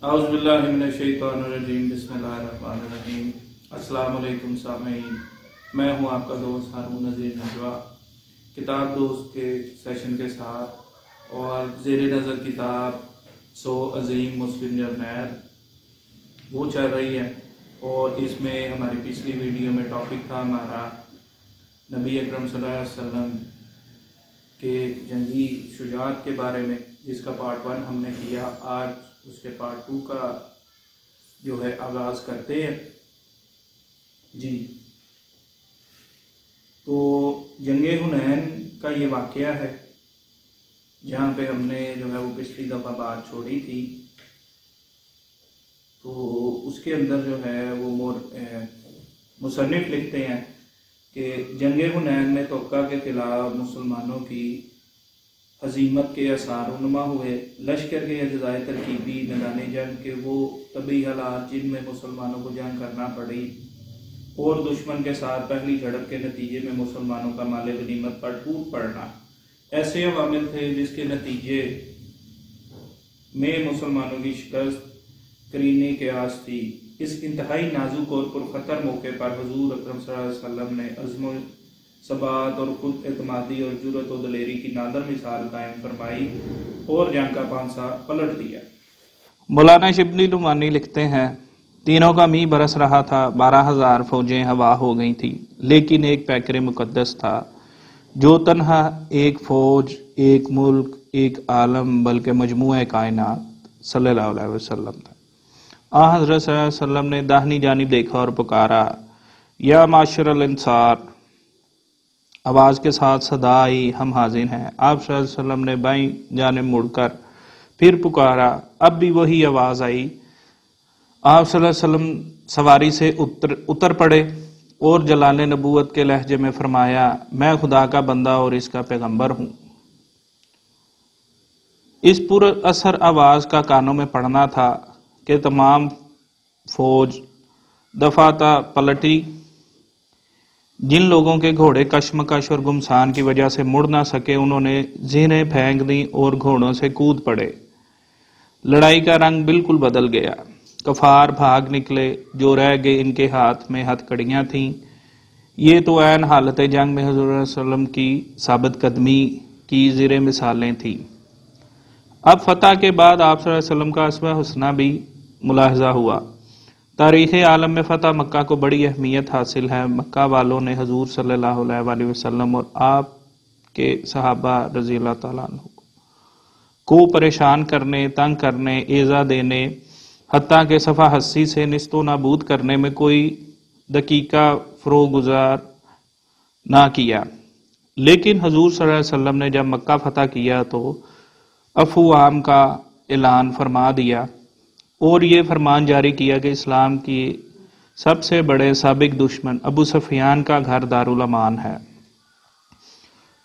औज़ु बिल्लाहि मिनश शैतानिर रजीम बिस्मिल्लाहिर रहमानिर रहीम। अस्सलाम वालेकुम सामीन, मैं हूं आपका दोस्त हारून नज़ीर नजवा, किताब दोस्त के सेशन के साथ और ज़ेरे नज़र किताब सो अजीम मुस्लिम जर्नैल वो चल रही है। और इसमें हमारी पिछली वीडियो में टॉपिक था हमारा नबी अकरम सल्लल्लाहु अलैहि वसल्लम के जंगी शुजाअत के बारे में, जिसका पार्ट 1 हमने किया। आज उसके पार्ट 2 का जो है आगाज़ करते हैं जी। तो जंगे हुनैन का ये वाक़या है जहाँ पे हमने जो है वो पिछली दफ़ा बात छोड़ी थी। तो उसके अंदर जो है वो मुसन्निफ लिखते हैं कि जंगे हुनैन में तोक्का के खिलाफ मुसलमानों की हजीमत के आसार उनमा हुए। लश्कर के अज़ाए तरकीबी मैदान जंग के वो तबी हालात जिनमें मुसलमानों को जंग करना पड़ी और दुश्मन के साथ पहली झड़प के नतीजे में मुसलमानों का माल गनीमत पर टूट पड़ना ऐसे अवामिल थे जिसके नतीजे में मुसलमानों की शिकस्त करीने के आस थी। इस इंतहाई नाजुक और पुरखतर मौके पर हुजूर अकरम सल्लल्लाहु अलैहि वसल्लम ने अज़्म सबात और खुद एतमादी और जुर्रत और दलेरी की नादर मिसाल कायम फरमाई और जंग का पांसा पलट दिया। मौलाना शिबली नुमानी लिखते हैं, तीनों का मींह बरस रहा था, 12,000 फौजें हवा हो गई थी, लेकिन एक पैकर मुकद्दस था जो तन्हा एक फौज, एक मुल्क, एक आलम बल्कि मजमूआ कायनात सल्लल्लाहु अलैहि वसल्लम था। हज़रत सल्लल्लाहु अलैहि वसल्लम ने दाहिनी जानिब देखा और पुकारा, या माशरल इंसार। आवाज के साथ सदा आई, हम हाजिर हैं। आप सल्लल्लाहु अलैहि वसल्लम ने बाईं जानिब मुड़कर फिर पुकारा, अब भी वही आवाज आई। आप सल्लल्लाहु अलैहि वसल्लम सवारी से उतर पड़े और जलाले नबूवत के लहजे में फरमाया, मैं खुदा का बंदा और इसका पैगंबर हूं। इस पूरे असर आवाज का कानों में पड़ना था कि तमाम फौज दफाता पलटी। जिन लोगों के घोड़े कशमकश और गुमसान की वजह से मुड़ ना सके, उन्होंने ज़ीनें फेंक दी और घोड़ों से कूद पड़े। लड़ाई का रंग बिल्कुल बदल गया। कफार भाग निकले, जो रह गए इनके हाथ में हथकड़ियाँ थीं। ये तो ऐन हालत जंग में हुज़ूर सल्लल्लाहु अलैहि वसल्लम की साबित कदमी की ज़ेरे मिसालें थीं। अब फतह के बाद आप सल्लल्लाहु अलैहि वसल्लम का अस्वा हुस्ना भी मुलाहजा हुआ। तारीख़ आलम में फ़तह मक्का को बड़ी अहमियत हासिल है। मक्का वालों ने हुज़ूर सल्लल्लाहु अलैहि वसल्लम और आपके सहाबा रज़ी अल्लाह तआला अन्हु को परेशान करने, तंग करने, ईज़ा देने, हत्ता के सफ़ा हस्सी से निस्तो नाबूद करने में कोई दकीका फ़रोगुज़ार ना किया। लेकिन हुज़ूर सल्लल्लाहु अलैहि वसल्लम ने जब मक्का फ़तह किया तो अफ़ू आम का ऐलान फरमा दिया और ये फरमान जारी किया कि इस्लाम की सबसे बड़े साबिक दुश्मन अबू सुफियान का घर दारुल अमान है।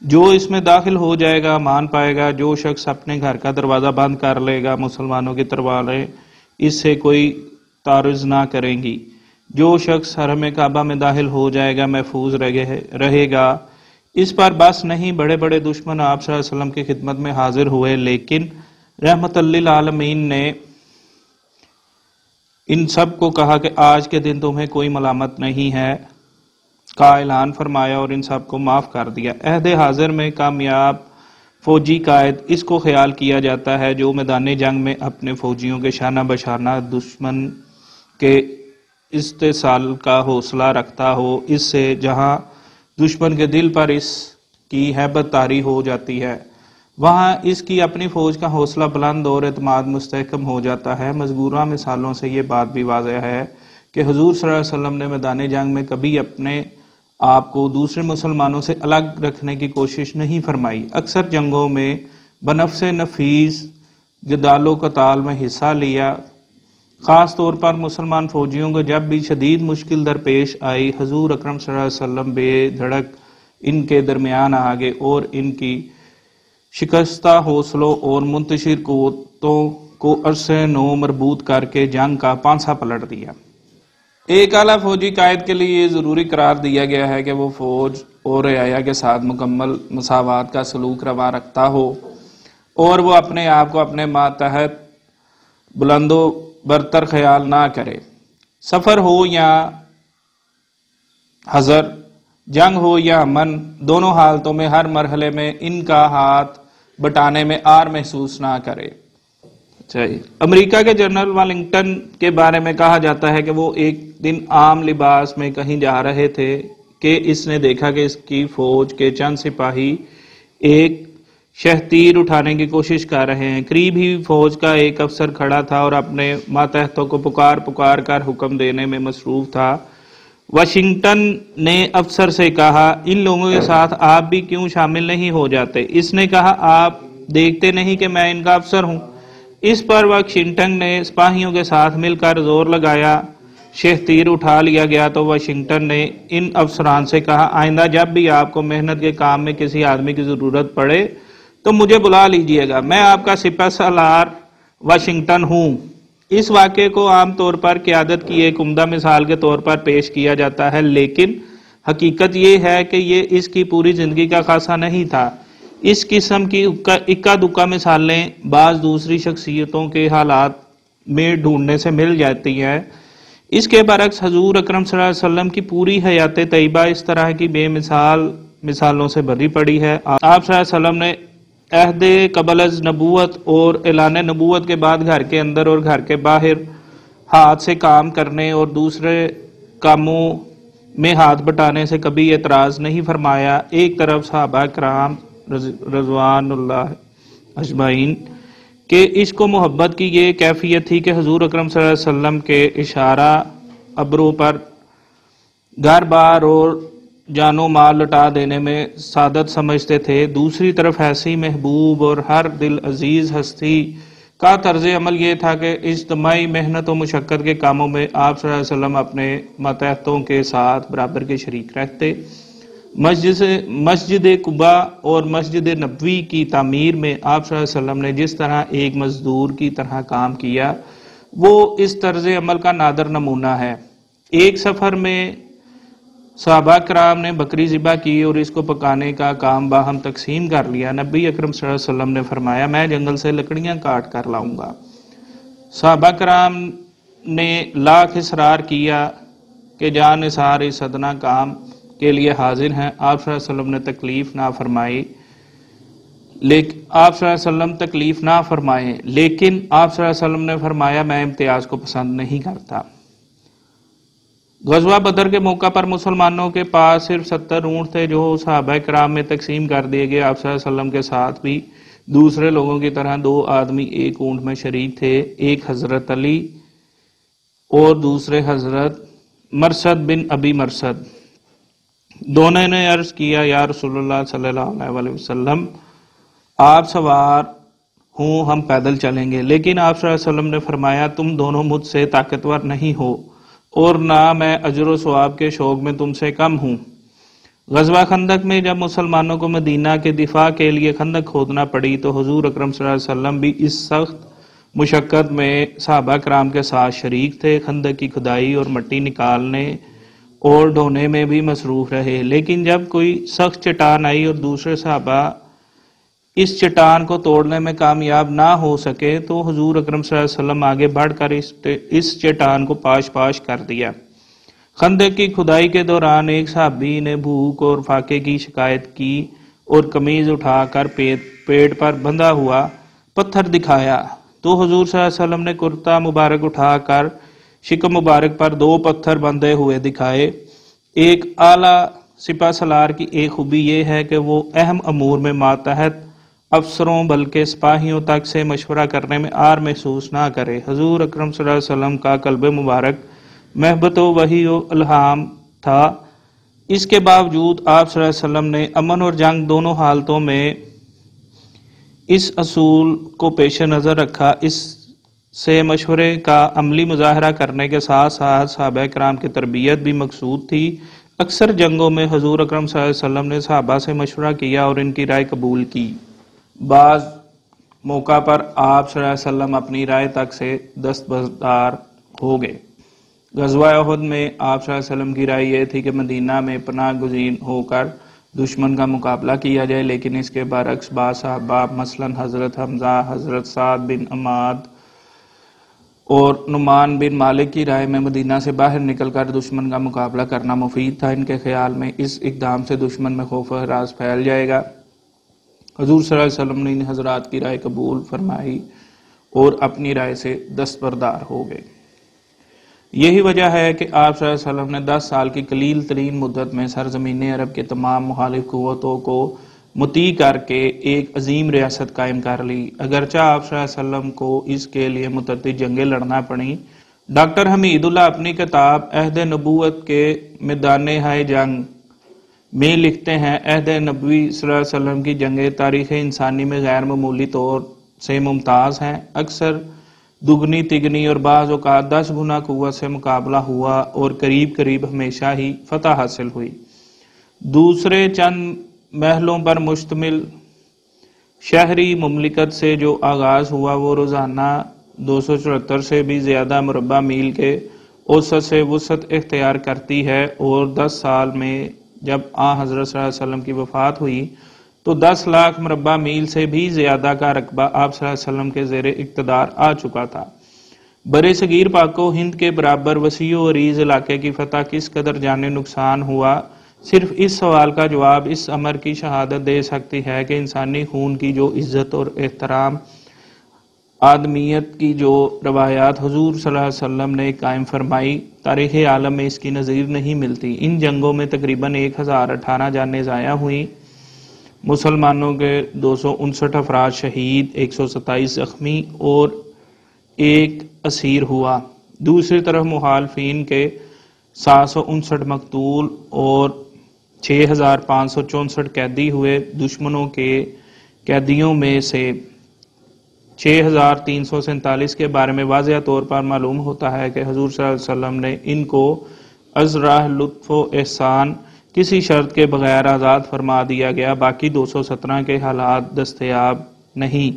जो इसमें दाखिल हो जाएगा मान पाएगा। जो शख्स अपने घर का दरवाज़ा बंद कर लेगा, मुसलमानों की तलवारें इससे कोई तारुज़ ना करेंगी। जो शख्स हरम काबा में दाखिल हो जाएगा महफूज रहेगा। इस पर बस नहीं, बड़े बड़े दुश्मन आप सल्लल्लाहु अलैहि वसल्लम की खिदमत में हाजिर हुए, लेकिन रहमतुल लिल आलमीन ने इन सब को कहा कि आज के दिन तुम्हें कोई मलामत नहीं है का ऐलान फरमाया और इन सब को माफ़ कर दिया। अहद हाजिर में कामयाब फौजी कायद इसको ख्याल किया जाता है जो मैदान जंग में अपने फौजियों के शाना बशाना दुश्मन के इस्तेसाल का हौसला रखता हो। इससे जहां दुश्मन के दिल पर इसकी हैबत तारी हो जाती है, वहाँ इसकी अपनी फौज का हौसला बुलंद और एतमाद मुस्तहकम हो जाता है। मज़कूरा मिसालों से ये बात भी वाज़ेह है कि हुज़ूर सल्लल्लाहु अलैहि वसल्लम ने मैदान जंग में कभी अपने आप को दूसरे मुसलमानों से अलग रखने की कोशिश नहीं फरमाई। अक्सर जंगों में बनफ़्से नफीस जदालो कताल में हिस्सा लिया। ख़ास तौर पर मुसलमान फौजियों को जब भी शदीद मुश्किल दरपेश आई, हुज़ूर अकरम सल्लल्लाहु अलैहि वसल्लम बेधड़क इनके दरमियान आ गए और इनकी शिकस्ता हौसलों और मुंतशिर क़ुव्वतों को अरसे नो मरबूत करके जंग का पांसा पलट दिया। एक आला फौजी कायद के लिए ज़रूरी करार दिया गया है कि वो फौज और रियाया के साथ मुकम्मल मसावात का सलूक रवा रखता हो और वो अपने आप को अपने मातहत बुलंदो बरतर ख्याल ना करे। सफर हो या हजर, जंग हो या अमन, दोनों हालतों में हर मरहले में इनका हाथ बटाने में आर महसूस ना करे। अमेरिका के जनरल वेलिंगटन के बारे में कहा जाता है कि वो एक दिन आम लिबास में कहीं जा रहे थे कि इसने देखा कि इसकी फौज के चंद सिपाही एक शहतीर उठाने की कोशिश कर रहे हैं। करीब ही फौज का एक अफसर खड़ा था और अपने मातहतों को पुकार पुकार कर हुक्म देने में मसरूफ था। वाशिंगटन ने अफसर से कहा, इन लोगों के साथ आप भी क्यों शामिल नहीं हो जाते? इसने कहा, आप देखते नहीं कि मैं इनका अफसर हूं? इस पर वाशिंगटन ने सिपाहियों के साथ मिलकर जोर लगाया, शहतीर उठा लिया गया। तो वाशिंगटन ने इन अफसरान से कहा, आइंदा जब भी आपको मेहनत के काम में किसी आदमी की जरूरत पड़े तो मुझे बुला लीजिएगा, मैं आपका सिपह सालार वाशिंगटन हूं। इस वाक़े को आमतौर पर क़यादत की एक उम्दा मिसाल के तौर पर पेश किया जाता है, लेकिन हकीकत ये है कि ये इसकी पूरी जिंदगी का खासा नहीं था। इस किस्म की इक्का दुक्का मिसालें बाज़ दूसरी शख्सियतों के हालात में ढूंढने से मिल जाती हैं। इसके बरक्स हजूर अकरम सल्लल्लाहु अलैहि वसल्लम की पूरी हयात तैयबा इस तरह की बेमिसाल मिसालों से भरी पड़ी है। आप सल्लल्लाहु अलैहि वसल्लम ने अहद कबल अज़ नबूवत और ऐलान नबूवत के बाद घर के अंदर और घर के बाहर हाथ से काम करने और दूसरे कामों में हाथ बटाने से कभी एतराज़ नहीं फरमाया। एक तरफ सहाबा कराम रज़वानुल्लाह अजमाइन के इश्क व मोहब्बत की ये कैफियत थी कि हुजूर अकरम सल्लल्लाहु अलैहि वसल्लम के इशारा अबरों पर घर बार और जानो माल लौटा देने में सादत समझते थे। दूसरी तरफ ऐसी महबूब और हर दिल अजीज हस्ती का तर्ज अमल ये था कि इज्तिमाई मेहनत और मुशक्क़त के कामों में आप सल्लल्लाहु अलैहि वसल्लम अपने मातहतों के साथ बराबर के शरीक रहते। मस्जिद कुबा और मस्जिद नबवी की तामीर में आप सल्लल्लाहु अलैहि वसल्लम ने जिस तरह एक मजदूर की तरह काम किया, वो इस तर्ज अमल का नादर नमूना है। एक सफ़र में सहाबा कराम ने बकरी ज़िबा की और इसको पकाने का काम बाहम तकसीम कर लिया। नबी अकरम सल्लल्लाहु अलैहि वसल्लम ने फरमाया, मैं जंगल से लकड़ियां काट कर लाऊंगा। सहाबा कराम ने लाख इसरार किया कि जान निसार इस सदना काम के लिए हाजिर हैं। आप सल्लल्लाहु अलैहि वसल्लम ने तकलीफ ना फरमाई, लेकिन आप सल्लल्लाहु अलैहि वसल्लम तकलीफ ना फरमाए, लेकिन आप सल्लल्लाहु अलैहि वसल्लम ने फरमाया, मैं इम्तियाज को पसंद नहीं करता। गज़वा बदर के मौका पर मुसलमानों के पास सिर्फ 70 ऊँट थे जो सहाबा कराम में तकसीम कर दिए गए। आप सल्लल्लाहु अलैहि वसल्लम के साथ भी दूसरे लोगों की तरह 2 आदमी एक ऊँट में शरीक थे। एक हजरत अली और दूसरे हजरत मरसद बिन अबी मरसद। दोनों ने अर्ज किया, या रसूलुल्लाह सल्लल्लाहु अलैहि वसल्लम, आप सवार हूँ, हम पैदल चलेंगे। लेकिन आप सल्लल्लाहु अलैहि वसल्लम ने फरमाया, तुम दोनों मुझसे ताकतवर नहीं हो और ना मैं अजर व सवाब के शौक में तुमसे कम हूँ। गज़वा खंदक में जब मुसलमानों को मदीना के दिफा के लिए खंदक खोदना पड़ी तो हुजूर अकरम सल्लल्लाहु अलैहि वसल्लम भी इस सख्त मुशक्क़त में सहाबा कराम के साथ शरीक थे। खंदक की खुदाई और मिट्टी निकालने और ढोने में भी मसरूफ़ रहे। लेकिन जब कोई सख्त चट्टान आई और दूसरे सहाबा इस चट्टान को तोड़ने में कामयाब ना हो सके तो हुजूर अकरम सल्लल्लाहु अलैहि वसल्लम आगे बढ़कर इस चट्टान को पाश पाश कर दिया। खंदक की खुदाई के दौरान एक सहाबी ने भूख और फाके की शिकायत की और कमीज उठाकर पेट पर बंधा हुआ पत्थर दिखाया तो हुजूर सल्लल्लाहु अलैहि वसल्लम ने कुर्ता मुबारक उठाकर शिकम मुबारक पर 2 पत्थर बंधे हुए दिखाए। एक आला सिपा सलार की एक खूबी यह है कि वो अहम अमूर में मातहत अफसरों बल्कि सिपाहियों तक से मशवरा करने में आर महसूस ना करे। हुजूर अकरम सल्लल्लाहु अलैहि वसल्लम का कल्ब मुबारक महबत व वही व इल्हाम था। इसके बावजूद आप सल्लल्लाहु अलैहि वसल्लम ने अमन और जंग दोनों हालतों में इस असूल को पेश नज़र रखा। इससे मशवरे का अमली मुजाहरा करने के साथ साथ सहाबा कराम की तरबियत भी मकसूद थी। अक्सर जंगों में हुजूर अकरम सल्लल्लाहु अलैहि वसल्लम ने सहाबा से मशवरा किया और इनकी राय कबूल की। बाज़ मौका पर आप सल्लल्लाहु अलैहि वसल्लम अपनी राय तक से दस्तबरदार हो गए। ग़ज़वा उहद में आप सल्लल्लाहु अलैहि वसल्लम की राय यह थी कि मदीना में पनाह गुज़ीर होकर दुश्मन का मुकाबला किया जाए, लेकिन इसके बरक्स बाज़ सहाबा मसलन हज़रत हमज़ा, हज़रत साद बिन अमाद اور نعمان بن مالک کی رائے میں مدینہ سے باہر نکل کر دشمن کا مقابلہ کرنا مفید تھا۔ ان کے خیال میں اس اقدام سے دشمن میں خوف و ہراس پھیل جائے گا۔ حضور صلی اللہ علیہ وسلم نے ان حضرات کی رائے قبول فرمائی اور اپنی رائے سے دستبردار ہو گئے۔ یہی وجہ ہے کہ آپ صلی اللہ علیہ وسلم نے 10 سال کی قلیل ترین مدت میں سرزمین عرب کے تمام مخالف قوتوں کو مطیع کر کے ایک عظیم ریاست قائم کر لی، اگرچہ آپ صلی اللہ علیہ وسلم کو اس کے لیے متعدد جنگیں لڑنا پڑیں۔ ڈاکٹر حمید اللہ اپنی کتاب عہد نبوت کے میدان ہائے جنگ میں لکھتے ہیں، عہد نبوی صلی اللہ علیہ وسلم کی جنگیں تاریخ انسانی میں غیر معمولی طور سے ممتاز ہیں۔ اکثر دگنی تگنی اور بعض اوقات 10 گنا قوت سے مقابلہ ہوا اور قریب قریب ہمیشہ ہی فتح حاصل ہوئی۔ دوسرے چند محلوں پر مشتمل شہری مملکت سے جو آغاز ہوا وہ روزانہ 274 سے بھی زیادہ مربع میل کے اوسط سے وسعت اختیار کرتی ہے، اور 10 سال میں جب حضرت صلی اللہ علیہ وسلم کی وفات ہوئی تو 10 لاکھ مربع میل سے بھی زیادہ کا رقبہ آپ صلی اللہ علیہ وسلم کے زیر اقتدار آ چکا تھا۔ برِ صغیر پاک و ہند کے برابر وسیع و عریض علاقے کی فتح کس قدر جانی نقصان ہوا، صرف اس سوال کا جواب اس امر کی شہادت دے سکتی ہے کہ انسانی خون کی جو عزت اور احترام، آدمیت کی جو روایات حضور صلی اللہ علیہ وسلم نے قائم فرمائی، تاریخ عالم میں اس کی نظیر نہیں ملتی۔ ان جنگوں میں تقریباً 1018 جانیں ضائع ہوئیں، مسلمانوں کے 259 افراد شہید، 127 زخمی اور 1 اسیر ہوا۔ دوسری طرف مخالفین کے 759 مقتول اور 6564 قیدی ہوئے۔ دشمنوں کے قیدیوں میں سے 6347 کے بارے میں واضح طور پر معلوم ہوتا ہے کہ حضور صلی اللہ علیہ وسلم نے ان کو از راہ لطف و احسان کسی شرط کے بغیر آزاد فرما دیا گیا، باقی 217 کے حالات دستیاب نہیں۔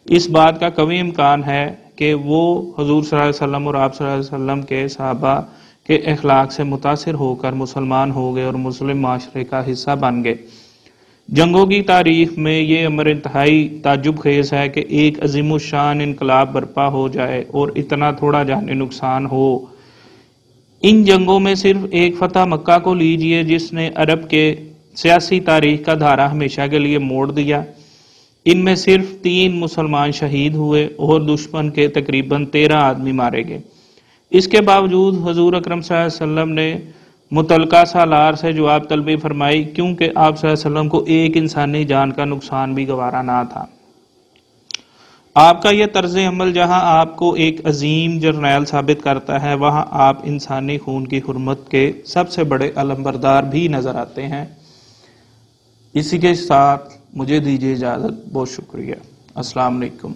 اس بات کا قوی امکان ہے کہ وہ حضور صلی اللہ علیہ وسلم اور آپ صلی اللہ علیہ وسلم کے صحابہ کے اخلاق سے متاثر ہو کر مسلمان ہو گئے اور مسلم معاشرے کا حصہ بن گئے۔ جنگوں کی تاریخ میں یہ امر انتہائی تعجب خیز ہے کہ ایک عظیم الشان انقلاب برپا ہو جائے اور اتنا تھوڑا جانی نقصان ہو۔ ان جنگوں میں صرف ایک فتح مکہ کو لیجئے جس نے عرب کے سیاسی تاریخ کا دھارا ہمیشہ کے لیے موڑ دیا۔ ان میں صرف 3 مسلمان شہید ہوئے اور دشمن کے تقریباً 13 آدمی مارے گئے۔ اس کے باوجود حضور اکرم صلی اللہ علیہ وسلم نے متعلقہ سالار سے جواب طلبی فرمائی، کیونکہ آپ صلی اللہ علیہ وسلم کو ایک انسانی جان کا نقصان بھی گوارا نہ تھا۔ آپ کا یہ طرز عمل جہاں آپ کو ایک عظیم جرنیل ثابت کرتا ہے، وہاں آپ انسانی خون کی حرمت کے سب سے بڑے علمبردار بھی نظر آتے ہیں۔ اسی کے ساتھ مجھے دیجیے اجازت، بہت شکریہ، السلام علیکم۔